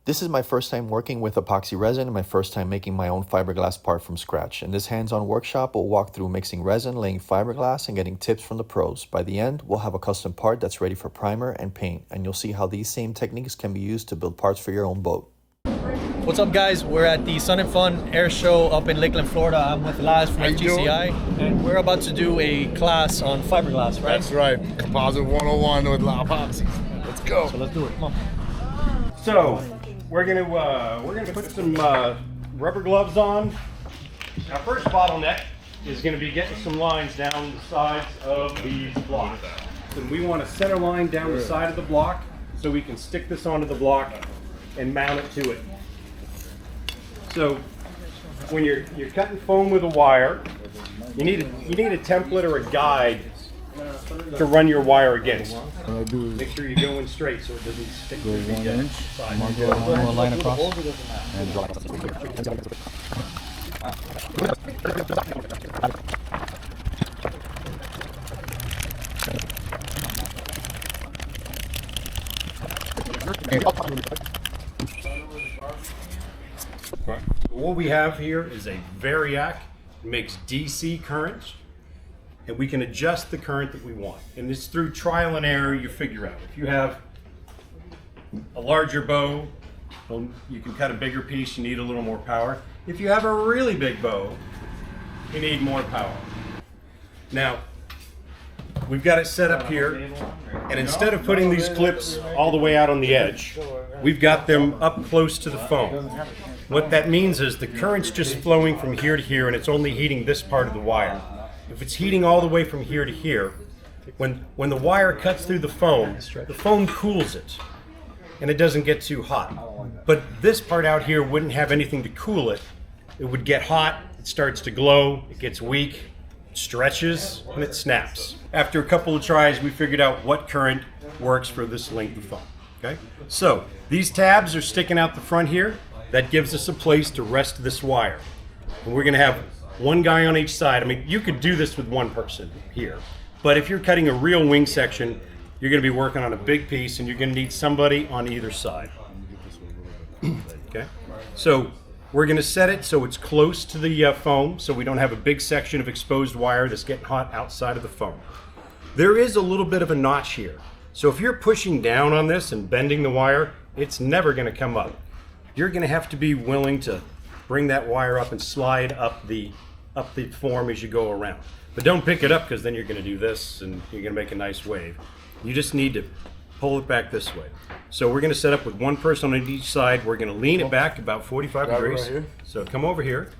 This is my first time working with epoxy resin and my first time making my own fiberglass part from scratch. In this hands-on workshop, we'll walk through mixing resin, laying fiberglass, and getting tips from the pros. By the end, we'll have a custom part that's ready for primer and paint, and you'll see how these same techniques can be used to build parts for your own boat. What's up, guys? We're at the Sun and Fun Air Show up in Lakeland, Florida. I'm with Laz from FGCI, and we're about to do a class on fiberglass, right? That's right. Composite 101 with epoxies. Let's go. So let's do it. Come on. So we're gonna put some rubber gloves on. Our first bottleneck is gonna be getting some lines down the sides of these blocks. And we want a center line down the side of the block so we can stick this onto the block and mount it to it. So when you're cutting foam with a wire, you need a template or a guide to run your wire against. Make sure you're going straight so it doesn't stick to the side. One line across. And draw. What we have here is a Variac. It makes DC currents, and we can adjust the current that we want. And it's through trial and error you figure out. If you have a larger bow, well, you can cut a bigger piece, you need a little more power. If you have a really big bow, you need more power. Now, we've got it set up here, and instead of putting these clips all the way out on the edge, we've got them up close to the foam. What that means is the current's just flowing from here to here, and it's only heating this part of the wire. If it's heating all the way from here to here, when the wire cuts through the foam cools it, and it doesn't get too hot. But this part out here wouldn't have anything to cool it. It would get hot, it starts to glow, it gets weak, it stretches, and it snaps. After a couple of tries, we figured out what current works for this length of foam. Okay? So these tabs are sticking out the front here. That gives us a place to rest this wire. And we're gonna have one guy on each side. I mean, you could do this with one person here, but if you're cutting a real wing section, you're gonna be working on a big piece and you're gonna need somebody on either side. Okay, so we're gonna set it so it's close to the foam so we don't have a big section of exposed wire that's getting hot outside of the foam. There is a little bit of a notch here. So if you're pushing down on this and bending the wire, it's never gonna come up. You're going to have to be willing to bring that wire up and slide up the form as you go around. But don't pick it up, because then you're going to do this and you're going to make a nice wave. You just need to pull it back this way. So we're going to set up with one person on each side. We're going to lean it back about 45 degrees. Right, so come over here.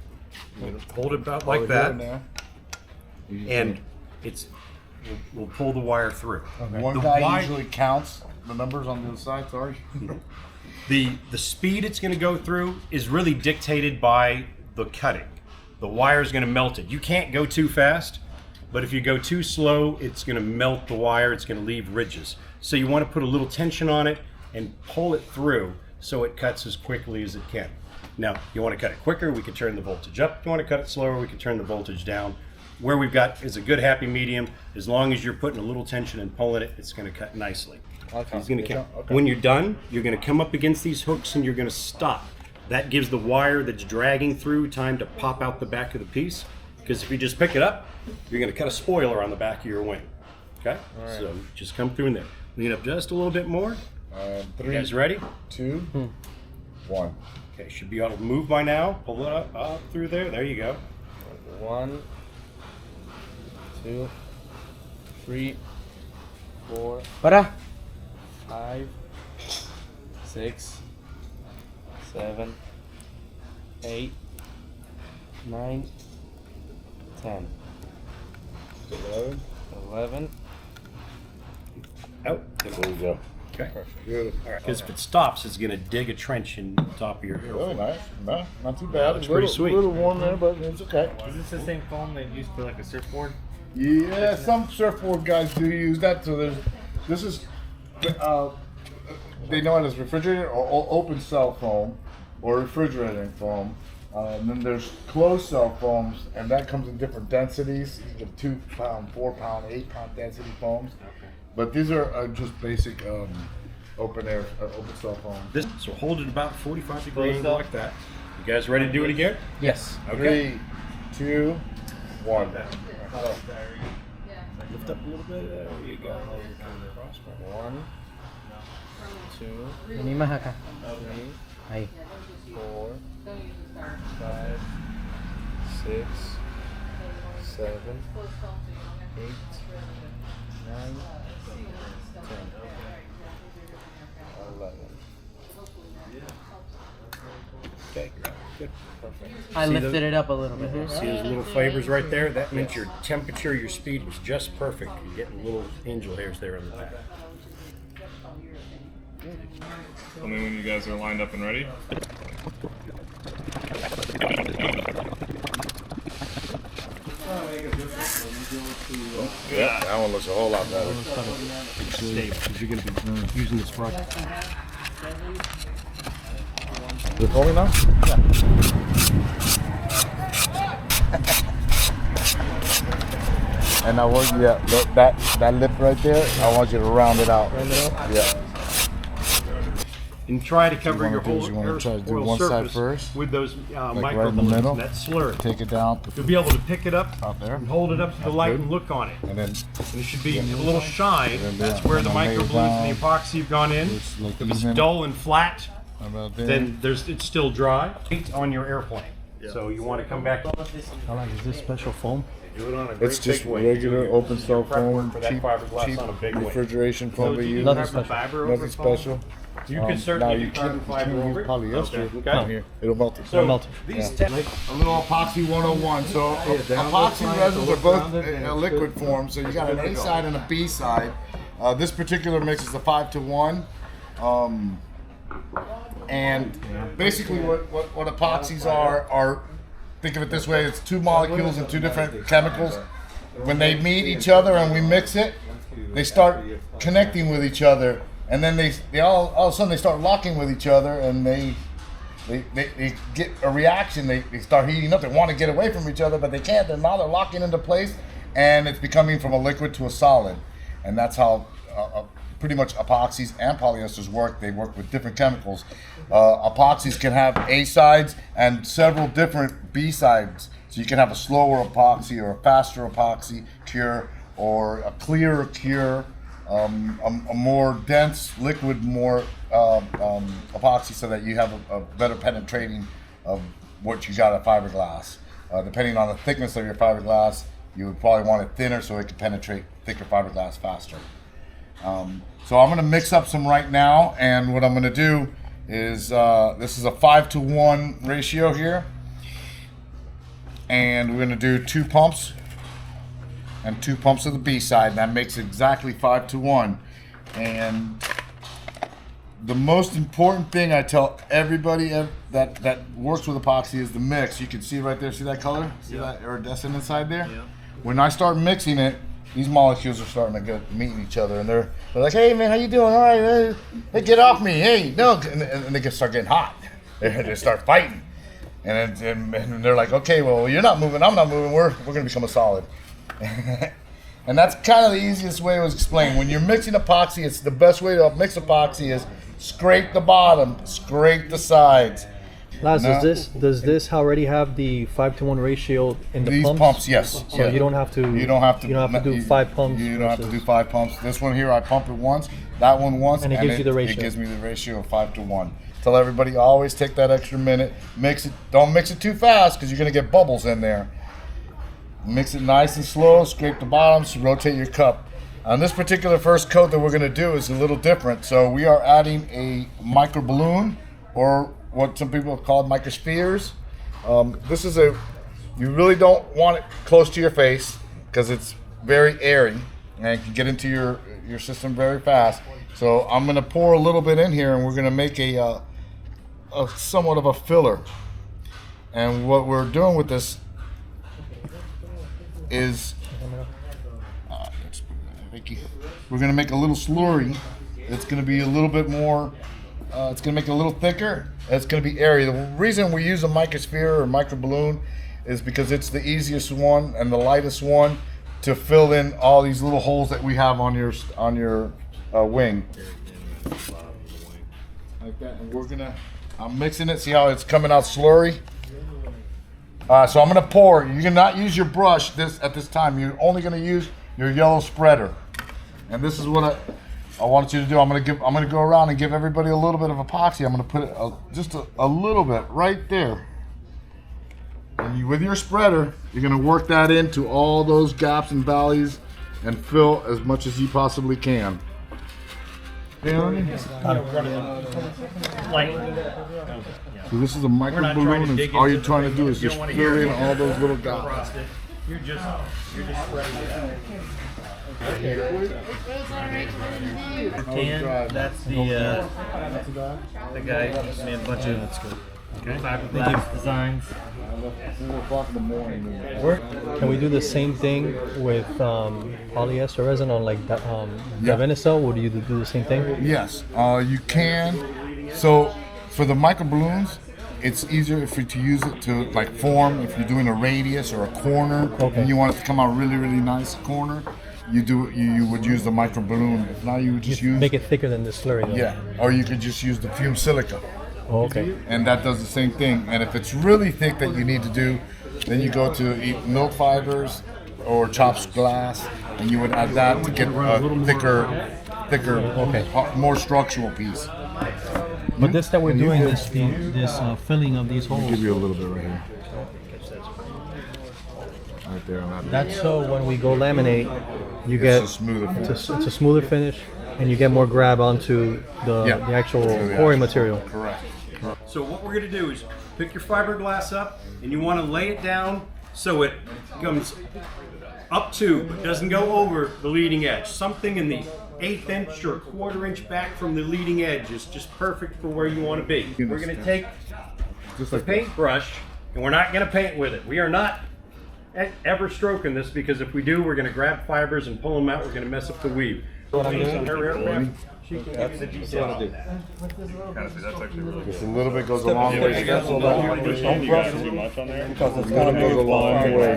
You're going to hold it about like that. And we'll pull the wire through. Okay. One guy usually counts the numbers on the other side, sorry. The speed it's going to go through is really dictated by the cutting. The wire is going to melt it. You can't go too fast, but if you go too slow, it's going to melt the wire. It's going to leave ridges. So you want to put a little tension on it and pull it through so it cuts as quickly as it can. Now, you want to cut it quicker, we can turn the voltage up. If you want to cut it slower, we can turn the voltage down. Where we've got is a good happy medium. As long as you're putting a little tension and pulling it, it's going to cut nicely. Okay. When you're done, you're going to come up against these hooks and you're going to stop. That gives the wire that's dragging through time to pop out the back of the piece. Because if you just pick it up, you're going to cut a spoiler on the back of your wing. Okay? Right. So just come through in there. Lean up just a little bit more. 3, you guys ready? 2, 1. Okay, should be able to move by now. Pull it up through there. There you go. 1, 2, 3, 4. Para. 5, 6, 7, 8, 9, 10, 11. Oh, there we go. Okay. Good. All right. Because if it stops, it's going to dig a trench in the top of your hair. Really nice. No, not too bad. It's pretty sweet. A little warm there, but it's okay. Is this the same foam they used for like a surfboard? Yeah, some surfboard guys do use that. So this is. They know it as refrigerator or open cell foam or refrigerating foam. And then there's closed cell foams, and that comes in different densities. You get 2 pound, 4 pound, 8 pound density foams. Okay. But these are just basic open cell foam. So hold it about 45-degree angle like that. You guys ready to do it again? Yes. Okay. 3, 2, 1. Lift up a little bit. There you go. 1, 2, Ini mah kak. 3, Ay. 4, 5, 6, 7, 8, 9, 10, 11. Okay, good, perfect. I See lifted those- it up a little bit. See those little flavors right there? That means your temperature, your speed was just perfect. You're getting little angel hairs there on the back. Tell me when you guys are lined up and ready. Yeah, that one looks a whole lot better. Stable, because you're going to be using this brush. Is it fully now? And I want look, that lip right there, I want you to round it out. Yeah. And try to cover wanna your do is whole you wanna try to do airfoil one side surface first, with those like micro right in the balloons middle. and that slurry. Take it down You'll be able to pick it up out there. and hold it up to the light good. and look on it. And then And it should be a little shine. then, That's yeah, where and the then lay micro it balloons and the down. epoxy have gone in. Just like If it's even dull and flat, about there. then it's still dry. It's on your airplane. So you want to come back. How long is this special foam? Do it on a great It's just big weight. regular Do open your cell prep work foam, for that cheap, fiberglass on a big weight. refrigeration foam we use. Nothing Carbon special. fiber over Nothing foam? special. You can Now certainly you do carbon can't fiber use over it. polyester. Okay. Down here, it'll melt it. So Melted. these A little epoxy 101. So epoxy resins are both a liquid form. So you got an A side and a B side. This particular mix is a 5-to-1. And basically what epoxies are, think of it this way, it's two molecules and two different chemicals. When they meet each other and we mix it, they start connecting with each other. And then they all of a sudden they start locking with each other, and they get a reaction. They start heating up. They want to get away from each other, but they can't. Now they're locking into place, and it's becoming from a liquid to a solid. And that's how pretty much epoxies and polyesters work. They work with different chemicals. Epoxies can have A sides and several different B sides. So you can have a slower epoxy or a faster epoxy cure, or a clearer cure. A more dense liquid, more epoxy, so that you have a better penetrating of what you got at fiberglass. Depending on the thickness of your fiberglass, you would probably want it thinner so it can penetrate thicker fiberglass faster. So I'm going to mix up some right now, and what I'm going to do is this is a 5-to-1 ratio here, and we're going to do 2 pumps. And 2 pumps of the B side, and that makes exactly 5-to-1. And the most important thing I tell everybody that works with epoxy is the mix. You can see right there, see that color? See that iridescent inside there? Yeah. When I start mixing it, these molecules are starting to get meeting each other, and they're like, "Hey man, how you doing? All right, hey, get off me, hey, no!" And they start getting hot. They start fighting, and they're like, "Okay, well, you're not moving, I'm not moving. We're gonna become a solid." And that's kind of the easiest way to explain. When you're mixing epoxy, it's the best way to mix epoxy is scrape the bottom, scrape the sides. Laz, No. does this already have the 5-to-1 ratio in the These pumps? pumps, yes. So Yeah. you don't have to. You don't have to do 5 pumps. You don't have to versus- do 5 pumps. This one here, I pump it once. That one once, And it gives you the ratio. It gives me the ratio of 5-to-1. Tell everybody always take that extra minute. Mix it. Don't mix it too fast because you're gonna get bubbles in there. Mix it nice and slow. Scrape the bottoms. Rotate your cup. On this particular first coat that we're gonna do is a little different. So we are adding a micro balloon, or what some people call microspheres. This is you really don't want it close to your face because it's very airy and it can get into your system very fast. So I'm gonna pour a little bit in here, and we're gonna make a somewhat of a filler. And what we're doing with this is we're gonna make a little slurry. It's gonna be a little bit more. It's gonna make it a little thicker. It's gonna be airy. The reason we use a microsphere or micro balloon is because it's the easiest one and the lightest one to fill in all these little holes that we have on your wing. like that, and I'm mixing it. See how it's coming out slurry? So I'm gonna pour. You cannot use your brush at this time. You're only gonna use your yellow spreader. And this is what I want you to do. I'm gonna go around and give everybody a little bit of epoxy. I'm gonna put it just a little bit right there. And with your spreader, you're gonna work that into all those gaps and valleys and fill as much as you possibly can. So this is a micro balloon, and all you're trying to do is just fill in all those little gaps. You're just spreading it out. That's the guy who made a bunch of fiberglass designs. Can we do the same thing with polyester resin on like Venezuela? Would you do the same thing? Yes, you can. So for the micro balloons, it's easier to use it to like form. If you're doing a radius or a corner, and you want it to come out really nice corner, you would use the micro balloon. If not, you would just make it thicker than the slurry though. Yeah, or you could just use the fume silica. Oh, okay. And that does the same thing. And if it's really thick that you need to do, then you go to milk fibers or chopped glass, and you would add that to get a thicker, more structural piece. But this that we're doing, this filling of these holes. I'll give you a little bit right here. Right there on that. That's so when we go laminate, you get a smoother finish. It's a smoother finish, and you get more grab onto the actual pouring material. Correct. So what we're going to do is pick your fiberglass up, and you want to lay it down so it comes up to, but doesn't go over the leading edge. Something in the 1/8 inch or 1/4 inch back from the leading edge is just perfect for where you want to be. We're going to take the paintbrush, and we're not going to paint with it. We are not ever stroking this, because if we do, we're going to grab fibers and pull them out. We're going to mess up the weave. She can give you the detail on that. That's actually really Just a little bit goes a long way. You guys too much on there? Because it's gonna go a long way.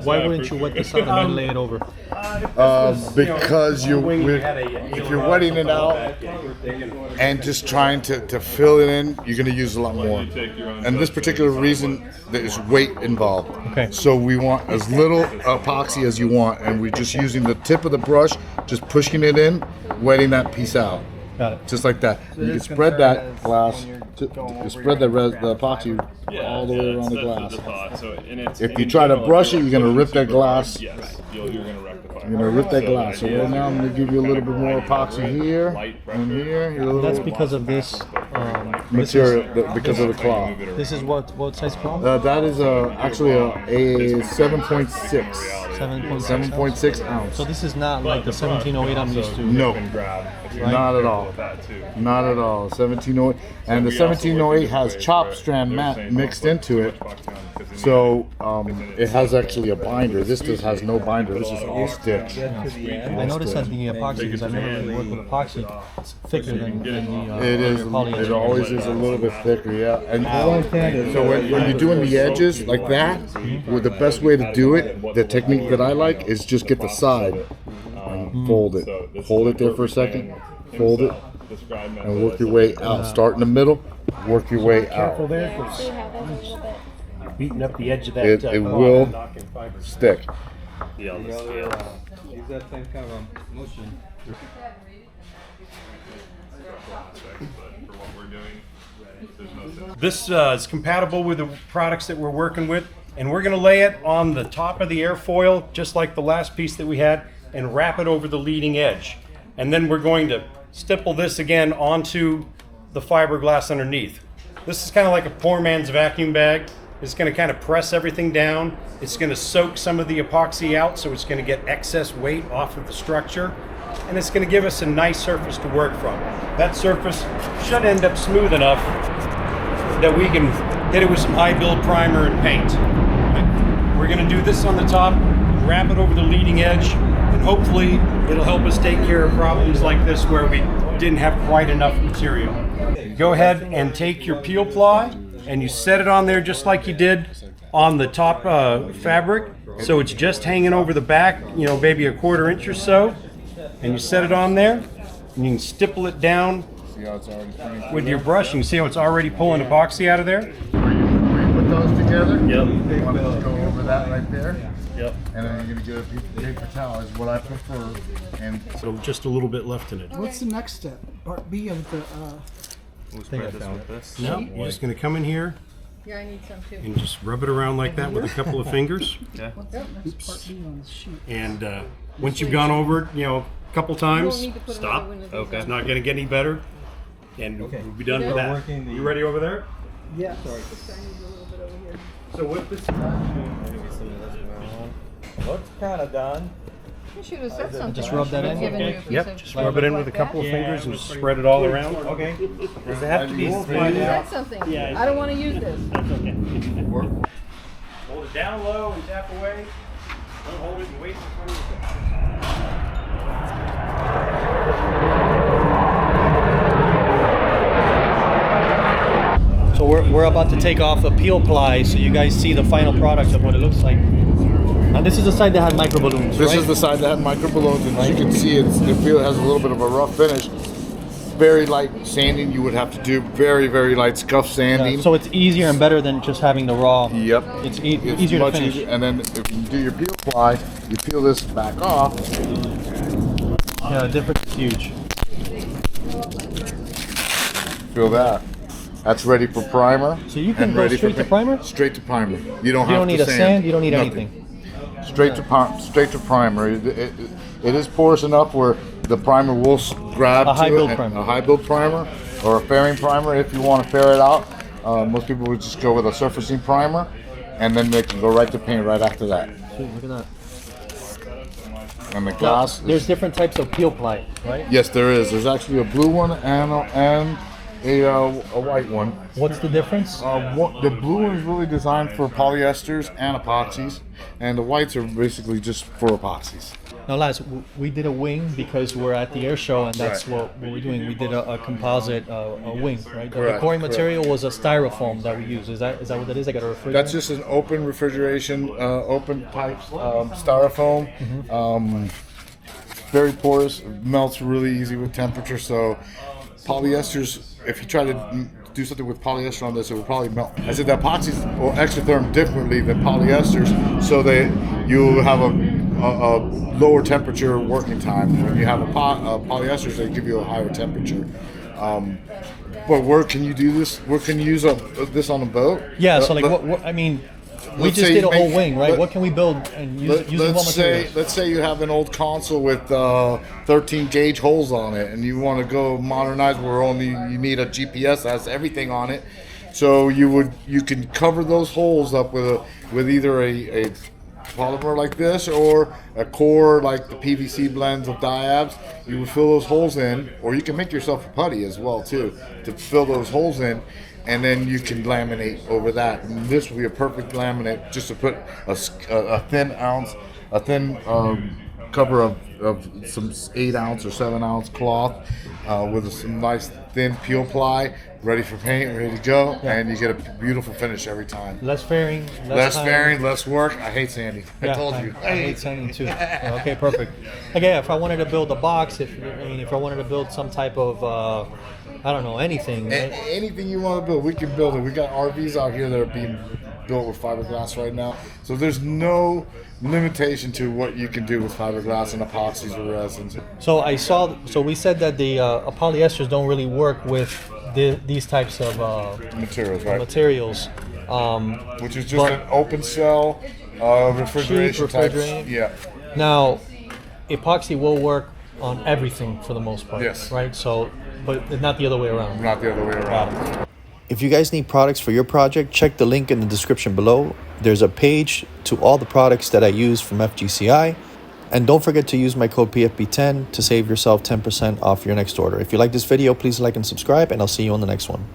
Why wouldn't you wet this out and then lay it over? Because if you're wetting it out and just trying to fill it in, you're gonna use a lot more. And this particular reason, there's weight involved. Okay. So we want as little epoxy as you want, and we're just using the tip of the brush, just pushing it in, wetting that piece out. Got it. Just like that. You can spread that glass, spread the epoxy all the way around the glass. If you try to brush it, you're going to rip that glass. Yes, you're going to wreck the fire. You're going to rip that glass. So right now I'm going to give you a little bit more epoxy here and here. That's because of this material, because of the cloth. This is what size cloth? That is actually a 7.6. 7.6 ounce. So this is not like the 1708 I'm used to. No, not at all. Not at all. 1708, and the 1708 has chopped strand mat mixed into it, so it has actually a binder. This just has no binder. This is all stitch. I noticed that the epoxy, because I never really worked with epoxy, it's thicker than the It is. polyester. It always is a little bit thicker, yeah. And so when you're doing the edges like that, well, the best way to do it, the technique that I like, is just get the side and fold it. Hold it there for a second, fold it, and work your way out. Start in the middle, work your way out. Beating up the edge of that. It will stick. Yeah, on the scale. Use that same kind of motion. This is compatible with the products that we're working with, and we're going to lay it on the top of the airfoil, just like the last piece that we had, and wrap it over the leading edge. And then we're going to stipple this again onto the fiberglass underneath. This is kind of like a poor man's vacuum bag. It's going to kind of press everything down. It's going to soak some of the epoxy out, so it's going to get excess weight off of the structure. And it's going to give us a nice surface to work from. That surface should end up smooth enough that we can hit it with some high build primer and paint. Right? We're going to do this on the top, wrap it over the leading edge, and hopefully it'll help us take care of problems like this where we didn't have quite enough material. Go ahead and take your peel ply and you set it on there just like you did on the top fabric. So it's just hanging over the back, you know, maybe a 1/4 inch or so. And you set it on there, and you can stipple it down See how it's already putting With your brush, you can see how it's already pulling epoxy out of there. Where you put those together. Yep. You want to go over that right there. Yep. And then you're gonna get a piece of paper towel is what I prefer. And So just a little bit left in it. What's the next step? Part B of the. We'll spread this with this. No, you're just gonna come in here Yeah, I need some too. and just rub it around like that with a couple of fingers. That's part B on the sheet. And once you've gone over it, you know, a couple You times, won't need to put stop. another one of these Okay. on. It's not gonna get any better. And we'll be done with that. Working the- You ready over there? Yeah. Just I need a little bit over here. So with this, Looks kind of done. You should have said something. Just rub that in? Given you a piece yep, of just rub it in with a couple of fingers and spread it all around. Okay. Does it have to be You smooth? said something. I don't want to use this. Hold it down low and tap away. Don't hold it and wait in front of the So we're about to take off a peel ply so you guys see the final product of what it looks like. And this is the side that had micro balloons, this right? is the side that had micro balloons, and as you can see, it has a little bit of a rough finish. Very light sanding you would have to do. Very, very light scuff sanding. So it's easier and better than just having the raw. Yep. It's easier to much finish. easier. And then if you do your peel ply, you peel this back off. Yeah, the difference is huge. Feel that. That's ready for primer. So you can and go ready straight for to primer? Straight to primer. You don't You have don't need to a sand, you don't need Nothing. anything. Straight to primer. It is porous enough where the primer will grab A high to build it. primer. A high build primer or a fairing primer if you want to fair it out. Most people would just go with a surfacing primer, and then they can go right to paint right after that. Sweet, look at that. And the glass. There's different types of peel ply, right? Yes, there is. There's actually a blue one and a white one. What's the difference? The blue one is really designed for polyesters and epoxies, and the whites are basically just for epoxies. Now, Laz, we did a wing because we're at the air show, and that's Right. what we're doing. We did a composite a wing, right? The Correct, core correct. material was a styrofoam that we use. Is that what that is? I got a refrigerator. That's just an open refrigeration, open pipes, styrofoam. Very porous, melts really easy with temperature. So polyesters, if you try to do something with polyester on this, it will probably melt. I said the epoxies will exotherm differently than polyesters, so that you have a lower temperature working time. When you have polyesters, they give you a higher temperature. But where can you do this? Where can you use this on a boat? Yeah. So like, what I mean, we let's just say did a you whole make- wing, right? let- What can we build and use what materials? Let's say you have an old console with 13 gauge holes on it, and you want to go modernize where only you need a GPS that has everything on it. So you can cover those holes up with either a polymer like this or a core like the PVC blends of diabs. You would fill those holes in, or you can make yourself a putty as well too to fill those holes in. And then you can laminate over that. And this will be a perfect laminate just to put a thin cover of some 8 ounce or 7 ounce cloth with some nice thin peel ply, ready for paint, ready to go, and you get a beautiful finish every time. Less fairing, Less time. fairing, less work. I hate sanding. I told you. I hate sanding too. Okay, perfect. Again, if I wanted to build a box, if I wanted to build some type of I don't know, anything. Anything you want to build, we can build it. We got RVs out here that are being built with fiberglass right now, so there's no limitation to what you can do with fiberglass and epoxies or resins. So we said that the polyesters don't really work with these types of Materials, right? materials. Which is just but- an open cell refrigeration Cheap type. refrigerant. Yeah. Now, epoxy will work on everything for the most part. Yes. Right. So, but not the other way around. Not the other way around. If you guys need products for your project, check the link in the description below. There's a page to all the products that I use from FGCI. And don't forget to use my code PFB10 to save yourself 10% off your next order. If you like this video, please like and subscribe, and I'll see you on the next one.